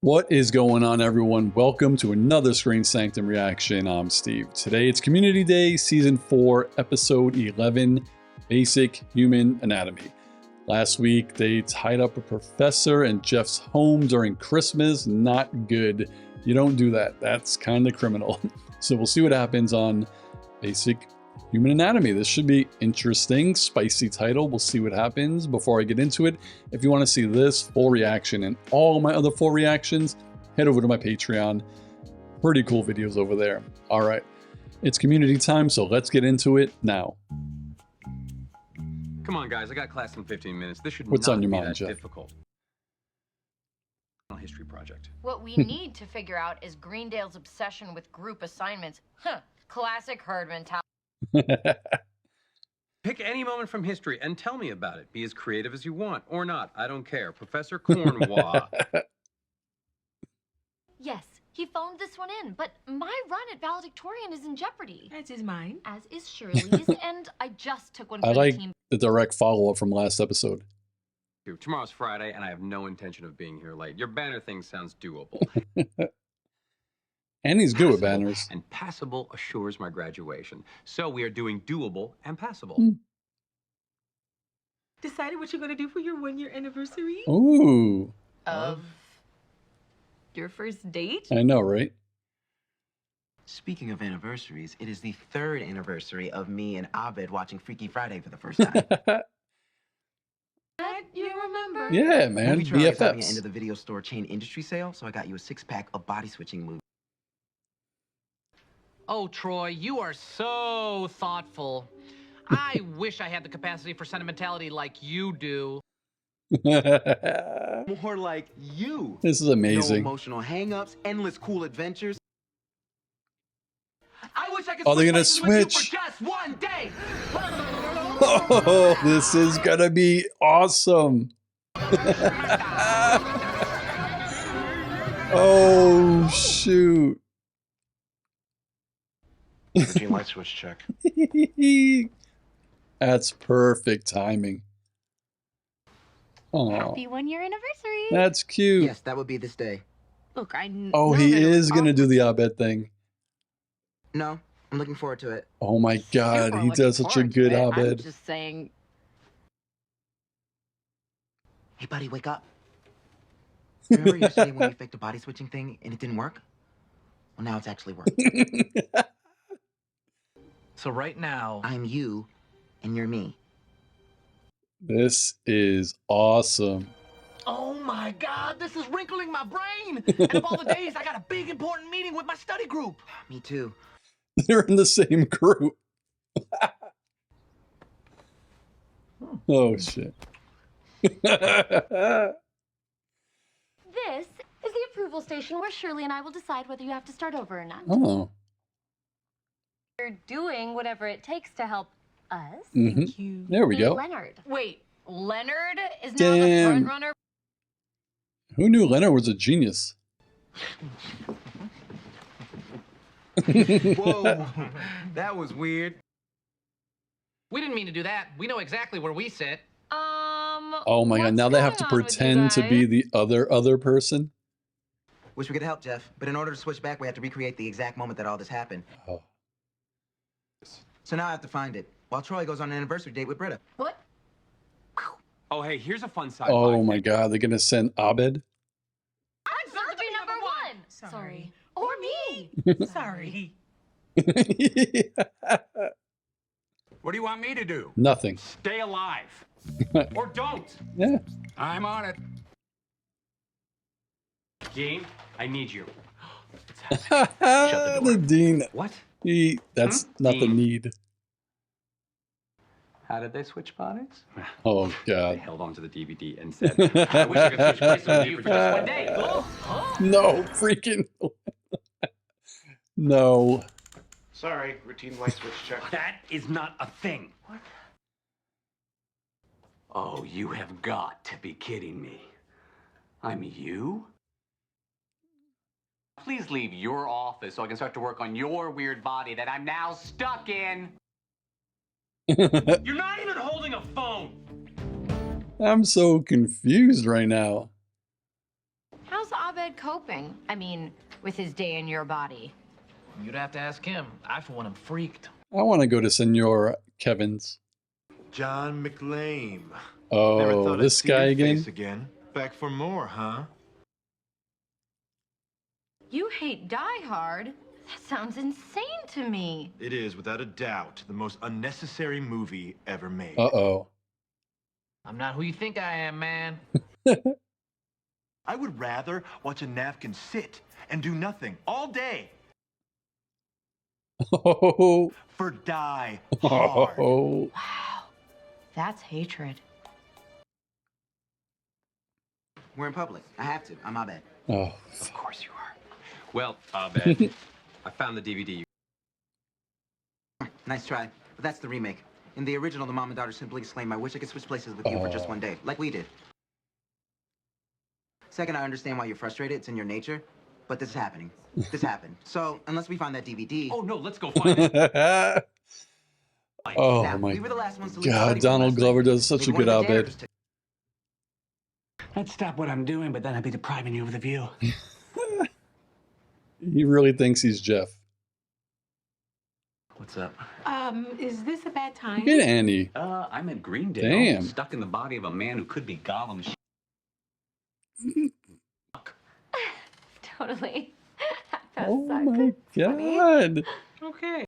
What is going on, everyone? Welcome to another Screen Sanctum reaction. I'm Steve. Today it's Community Day, Season 4, Episode 11, Basic Human Anatomy. Last week, they tied up a professor in Jeff's home during Christmas. Not good. You don't do that. That's kind of criminal. So we'll see what happens on Basic Human Anatomy. This should be interesting. Spicy title. We'll see what happens. Before I get into it, if you want to see this full reaction and all my other full reactions, head over to my Patreon. Pretty cool videos over there. All right, it's community time, so let's get into it now. Come on, guys. I got class in 15 minutes. This should What's not on your be mind, that Jeff? difficult. History project. What we need to figure out is Greendale's obsession with group assignments. Classic herd mentality. Pick any moment from history and tell me about it. Be as creative as you want, or not. I don't care. Professor Cornwall. Yes, he phoned this one in, but my run at valedictorian is in jeopardy. As is mine. As is Shirley's, and I just took one for I the like team. the direct follow-up from last episode. Tomorrow's Friday, and I have no intention of being here late. Your banner thing sounds doable. And he's good with Passable, banners. And passable assures my graduation. So we are doing doable and passable. Decided what you're going to do for your 1-year anniversary? Ooh, Of your first date? I know, right? Speaking of anniversaries, it is the 3rd anniversary of me and Abed watching Freaky Friday for the first time. You remember? Yeah, man, Movie Trial is having an BFFs. end of the video store chain industry sale, so I got you a 6-pack of body switching movies. Oh, Troy, you are so thoughtful. I wish I had the capacity for sentimentality like you do. More like you. This is No amazing. emotional hang-ups, endless cool adventures. I wish I could Oh, they're gonna places with you switch. for just one day. Oh, this is gonna be awesome. Oh, shoot. Green light switch check. That's perfect timing. Oh, Happy 1-year anniversary. that's cute. Yes, that would be this day. Look, I Oh, know he that it was is gonna do awkward. the Abed thing. No, I'm looking forward to it. Oh my God, Super he looking does such a forward to good it. I'm Abed. just saying. Hey, buddy, wake up. Remember yesterday when we faked a body switching thing and it didn't work? Well, now it's actually working. So right now, I'm you, and you're me. This is awesome. oh my God, this is wrinkling my brain. And of all the days, I got a big important meeting with my study group. Me too. They're in the same group. Oh shit. This is the approval station where Shirley and I will decide whether you have to start over or not. Oh. You're doing whatever it takes to help us. Mhm. Thank you. There we go. Leonard. Wait, Leonard is now the Damn. front runner. Who knew Leonard was a genius? Whoa, that was weird. We didn't mean to do that. We know exactly where we sit. Oh my God, now they have to pretend to be the other person? Wish we could help, Jeff, but in order to switch back, we have to recreate the exact moment that all this happened. Oh. So now I have to find it, while Troy goes on an anniversary date with Britta. What? Oh, hey, here's a fun sci-fi. Oh my God, they're gonna send Abed? I deserve to be number one. Sorry. Or me. Sorry. What do you want me to do? Nothing. Stay alive. Or don't. Yeah. I'm on it. Dean, I need you. The dean. What? That's not the Dean. need. How did they switch bodies? Oh They God. held onto the DVD and said, I wish I could switch places with you for just one day. No, freaking. No. Sorry, routine light switch check. That is not a thing. What? Oh, you have got to be kidding me. I'm you? Please leave your office so I can start to work on your weird body that I'm now stuck in. You're not even holding a phone. I'm so confused right now. How's Abed Abed coping? I mean, with his day in your body. You'd have to ask him. I, for one, am freaked. I want to go to Senor Kevin's. John McLean. Never Oh, thought I'd this see guy your again? face again. Back for more, huh? You hate Die Hard? That sounds insane to me. It is, without a doubt, the most unnecessary movie ever made. Uh-oh. I'm not who you think I am, man. I would rather watch a napkin sit and do nothing all day Oh. for Die Hard. Oh. Wow. That's hatred. We're in public. I have to. I'm Abed. Oh. Of course you are. Well, Abed, I found the DVD. Nice try. But that's the remake. In the original, the mom and daughter simply exclaim, "I wish I could switch places with you for just one day," like we did. Second, I understand why you're frustrated. It's in your nature. But this is happening. This happened. So, unless we find that DVD... Oh, no, let's go find it. Oh now, my we were the last ones to leave the God, study room Donald last Glover night. does such a Maybe good one of the Abed. janitors took- I'd stop what I'm doing, but then I'd be depriving you of the view. He really thinks he's Jeff. What's up? Is this a bad time? Look at Annie. I'm in Greendale. Damn. Stuck in the body of a man who could be Gollum's. Totally. That Oh sucked. my God. Okay.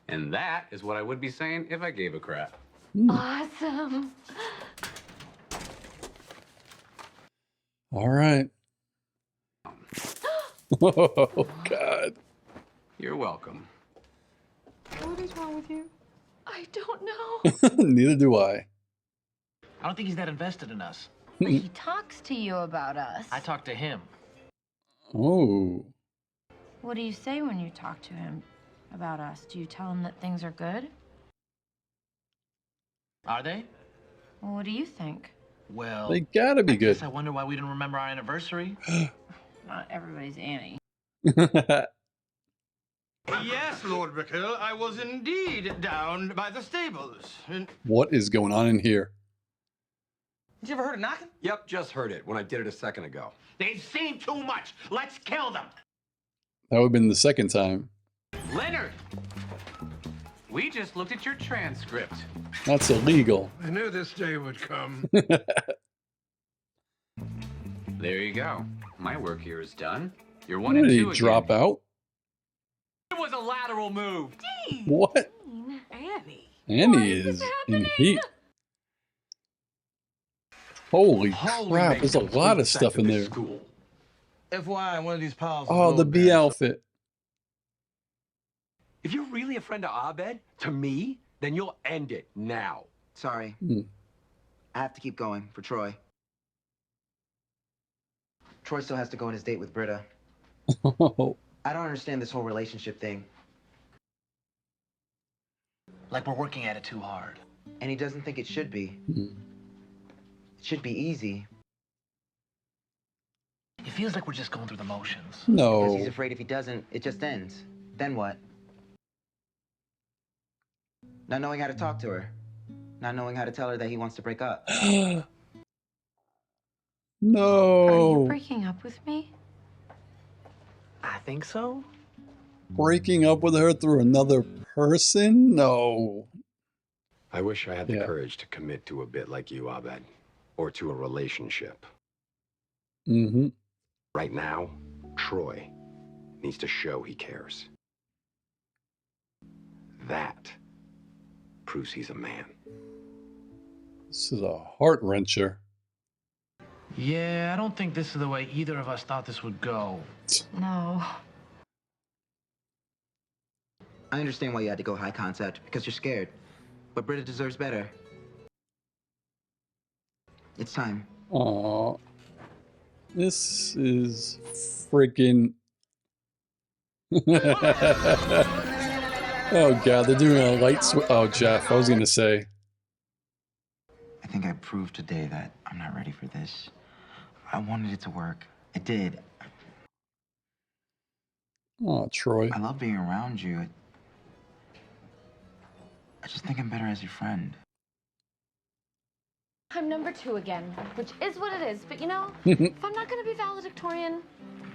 And that is what I would be saying if I gave a crap. Awesome. All right. Oh God. You're welcome. What is wrong with you? I don't know. Neither do I. I don't think he's that invested in us. But he talks to you about us. I talked to him. Oh. What do you say when you talk to him about us? Do you tell him that things are good? Are they? Well, what do you think? Well, They gotta be I guess good. I wonder why we didn't remember our anniversary. Not everybody's Annie. Yes, Lord Brickhill, I was indeed down by the stables. What is going on in here? Did you ever heard of knocking? Yep, just heard it when I did it a second ago. They've seen too much. Let's kill them. That would have been the second time. Leonard! We just looked at your transcript. That's illegal. I knew this day would come. There you go. My work here is done. You're one Did and he two again. drop out? It was a lateral move. What? Annie. Annie is in heat. Holy crap, there's a lot of stuff in there. FYI, one of these piles. Oh, the bee outfit. If you're really a friend of Abed, to me, then you'll end it now. Sorry. I have to keep going for Troy. Troy still has to go on his date with Britta. Oh, I don't understand this whole relationship thing. Like we're working at it too hard. And he doesn't think it should be. It should be easy. It feels like we're just going through the motions. Because he's no. afraid if he doesn't, it just ends. Then what? Not knowing how to talk to her. Not knowing how to tell her that he wants to break up. Are you No. breaking up with me? I think so. Breaking up with her through another person? No. I wish I had the Yeah. courage to commit to a bit like you, Abed, or to a relationship. Mm-hmm. Right now, Troy needs to show he cares. That proves he's a man. This is a heart wrencher. Yeah, I don't think this is the way either of us thought this would go. No. I understand why you had to go high concept, because you're scared. But Britta deserves better. It's time. Aw. This is freaking. Oh god, they're doing a light switch. Oh, Jeff, I was gonna say. I think I proved today that I'm not ready for this. I wanted it to work. It did. Oh, Troy. I love being around you. I just think I'm better as your friend. I'm number 2 again, which is what it is. But you know, if I'm not going to be valedictorian,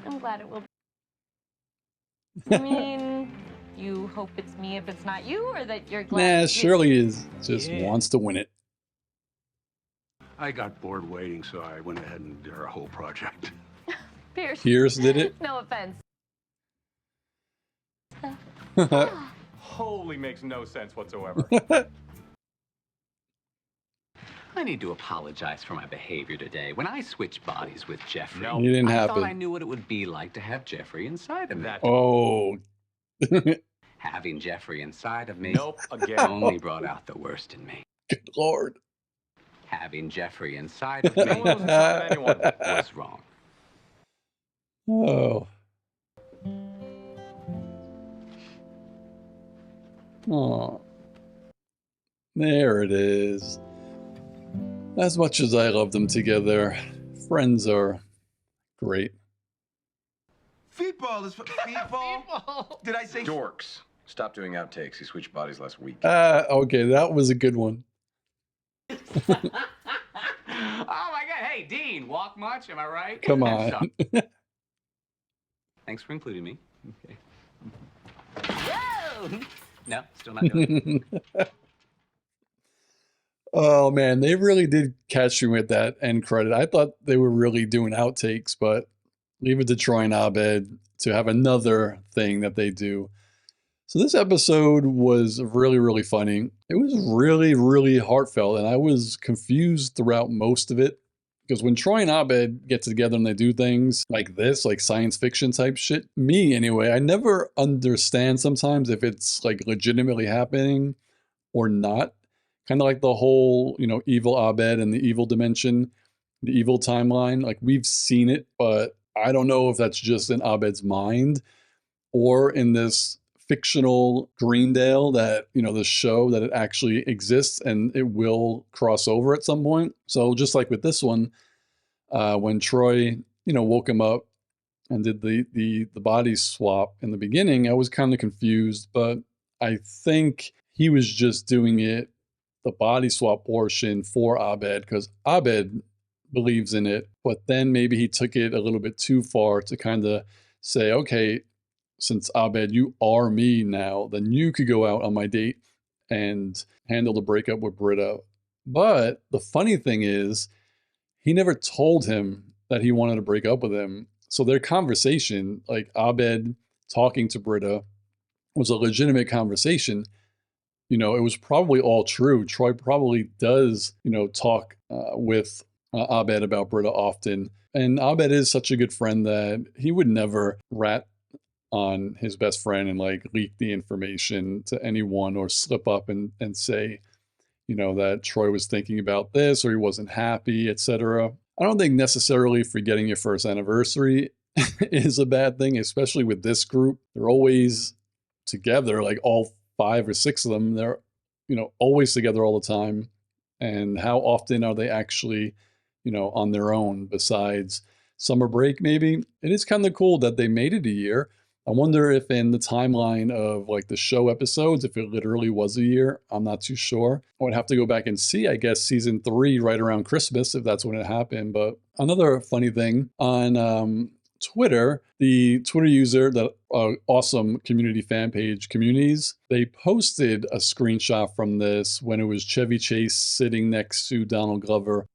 I'm glad it will be. I mean, you hope it's me if it's not you, or that you're glad? Nah, Shirley just wants to win it. I got bored waiting, so I went ahead and did our whole project. Pierce did it. No offense. Holy makes no sense whatsoever. I need to apologize for my behavior today. When I switched bodies with Jeffrey, It didn't I thought happen. I knew what it would be like to have Jeffrey inside of me. Oh. Having Jeffrey inside of me again. only brought out the worst in me. Good Lord. Having Jeffrey inside of me was wrong. Oh. Oh. There it is. As much as I love them together, friends are great. Feetball is feetball. Did I say Dorks. Stop doing outtakes. He switched bodies last week. Okay, that was a good one. Oh my God! Hey, Dean, walk much? Am I right? Come on. Thanks for including me. Okay. Whoa! No, still not doing it. Oh man, they really did catch me with that end credit. I thought they were really doing outtakes, but leave it to Troy and Abed to have another thing that they do. So this episode was really, really funny. It was really, really heartfelt, and I was confused throughout most of it. Because when Troy and Abed get together and they do things like this, like science fiction type shit, me anyway, I never understand sometimes if it's like legitimately happening or not. Kind of like the whole, evil Abed and the evil dimension, the evil timeline. Like we've seen it, but I don't know if that's just in Abed's mind or in this fictional Greendale that, the show that it actually exists and it will cross over at some point. So just like with this one, when Troy, woke him up and did the body swap in the beginning, I was kind of confused, but I think he was just doing it, the body swap portion for Abed, because Abed believes in it, but then maybe he took it a little bit too far to kind of say, okay, since Abed, you are me now, then you could go out on my date and handle the breakup with Britta. But the funny thing is, he never told him that he wanted to break up with him. So their conversation, like Abed talking to Britta, was a legitimate conversation. It was probably all true. Troy probably does, talk with Abed about Britta often. And Abed is such a good friend that he would never rat on his best friend and like leak the information to anyone or slip up and say, that Troy was thinking about this or he wasn't happy, etc. I don't think necessarily forgetting your first anniversary is a bad thing, especially with this group. They're always together, like all 5 or 6 of them. They're, always together all the time. And how often are they actually, on their own besides summer break, maybe? It is kind of cool that they made it a year. I wonder if in the timeline of like the show episodes, if it literally was a year. I'm not too sure. I would have to go back and see, I guess, season 3 right around Christmas, if that's when it happened. But another funny thing on Twitter, the Twitter user, that awesome community fan page, Communities, they posted a screenshot from this when it was Chevy Chase sitting next to Donald Glover,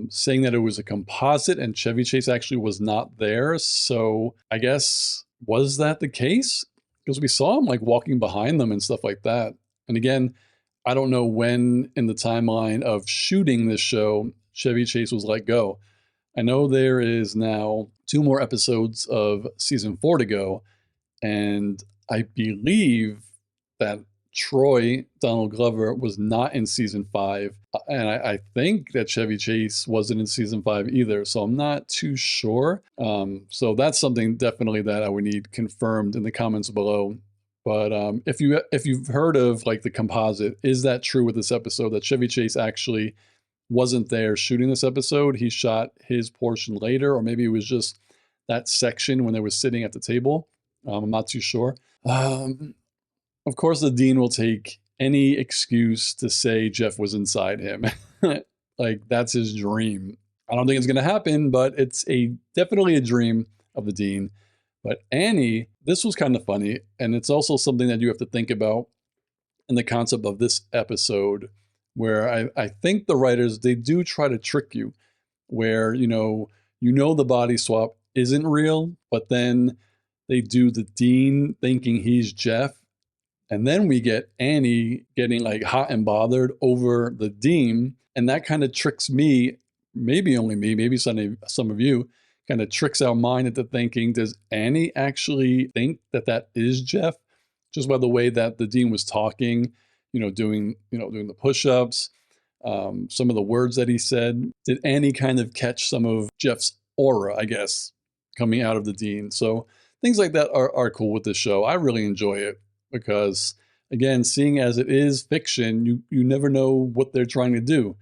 saying that it was a composite and Chevy Chase actually was not there. So I guess, was that the case? Because we saw him like walking behind them and stuff like that. And again, I don't know when in the timeline of shooting this show Chevy Chase was let go. I know there is now 2 more episodes of season 4 to go, and I believe that Troy, Donald Glover, was not in season 5, and I think that Chevy Chase wasn't in season 5 either, so I'm not too sure. So that's something definitely that I would need confirmed in the comments below. But if you've heard of like the composite, is that true with this episode that Chevy Chase actually wasn't there shooting this episode? He shot his portion later, or maybe it was just that section when they were sitting at the table. I'm not too sure. Of course, the dean will take any excuse to say Jeff was inside him. like that's his dream. I don't think it's going to happen, but it's definitely a dream of the dean. But Annie, this was kind of funny, and it's also something that you have to think about in the concept of this episode, where I think the writers, they do try to trick you, where, you know the body swap isn't real, but then they do the dean thinking he's Jeff, and then we get Annie getting like hot and bothered over the dean, and that kind of tricks me, maybe only me, maybe some of you, kind of tricks our mind into thinking, does Annie actually think that that is Jeff? Just by the way that the dean was talking, doing the push-ups, some of the words that he said. Did Annie kind of catch some of Jeff's aura, I guess, coming out of the dean? So things like that are cool with this show. I really enjoy it because, again, seeing as it is fiction, you never know what they're trying to do.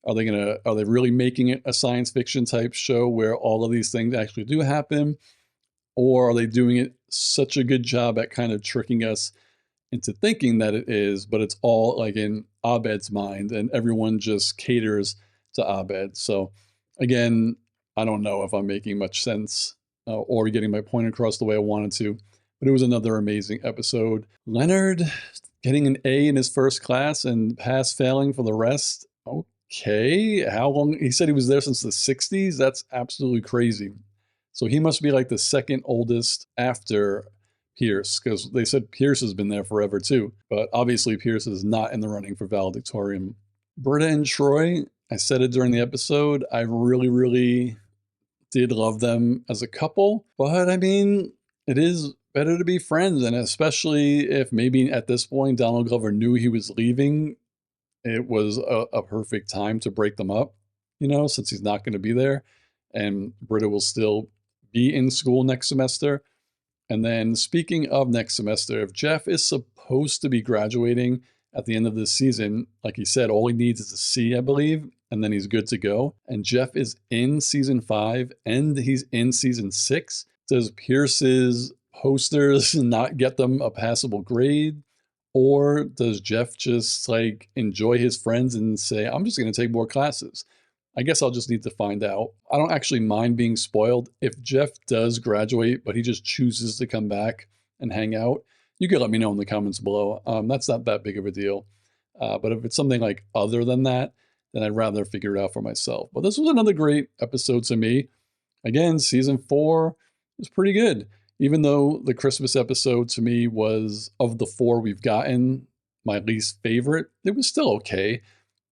Are they really making it a science fiction type show where all of these things actually do happen? Or are they doing it such a good job at kind of tricking us into thinking that it is, but it's all like in Abed's mind and everyone just caters to Abed? So again, I don't know if I'm making much sense or getting my point across the way I wanted to, but it was another amazing episode. Leonard getting an A in his first class and pass failing for the rest. Okay, how long? He said he was there since the 60s. That's absolutely crazy. So he must be like the second oldest after Pierce, because they said Pierce has been there forever too. But obviously Pierce is not in the running for valedictorian. Britta and Troy, I said it during the episode, I really, really did love them as a couple. But I mean, it is better to be friends, and especially if maybe at this point Donald Glover knew he was leaving, it was a perfect time to break them up, since he's not going to be there. And Britta will still be in school next semester. And then speaking of next semester, if Jeff is supposed to be graduating at the end of this season, like he said, all he needs is a C, I believe, and then he's good to go. And Jeff is in season 5 and he's in season 6. Does Pierce's posters not get them a passable grade? Or does Jeff just like enjoy his friends and say, I'm just going to take more classes? I guess I'll just need to find out. I don't actually mind being spoiled. If Jeff does graduate, but he just chooses to come back and hang out, you can let me know in the comments below. That's not that big of a deal. But if it's something like other than that, then I'd rather figure it out for myself. But this was another great episode to me. Again, season 4 is pretty good. Even though the Christmas episode to me was, of the 4 we've gotten, my least favorite, it was still okay.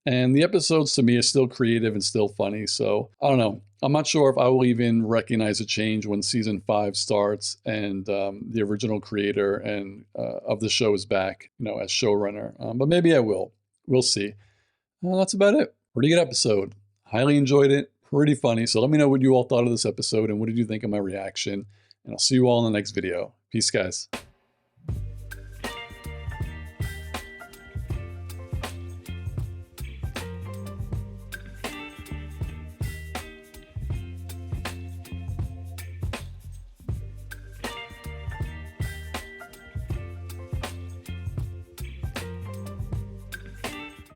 And the episodes to me are still creative and still funny. So I don't know. I'm not sure if I will even recognize a change when season 5 starts and the original creator and of the show is back, as showrunner. But maybe I will. We'll see. Well, that's about it. Pretty good episode. Highly enjoyed it. Pretty funny. So let me know what you all thought of this episode and what did you think of my reaction. And I'll see you all in the next video. Peace, guys.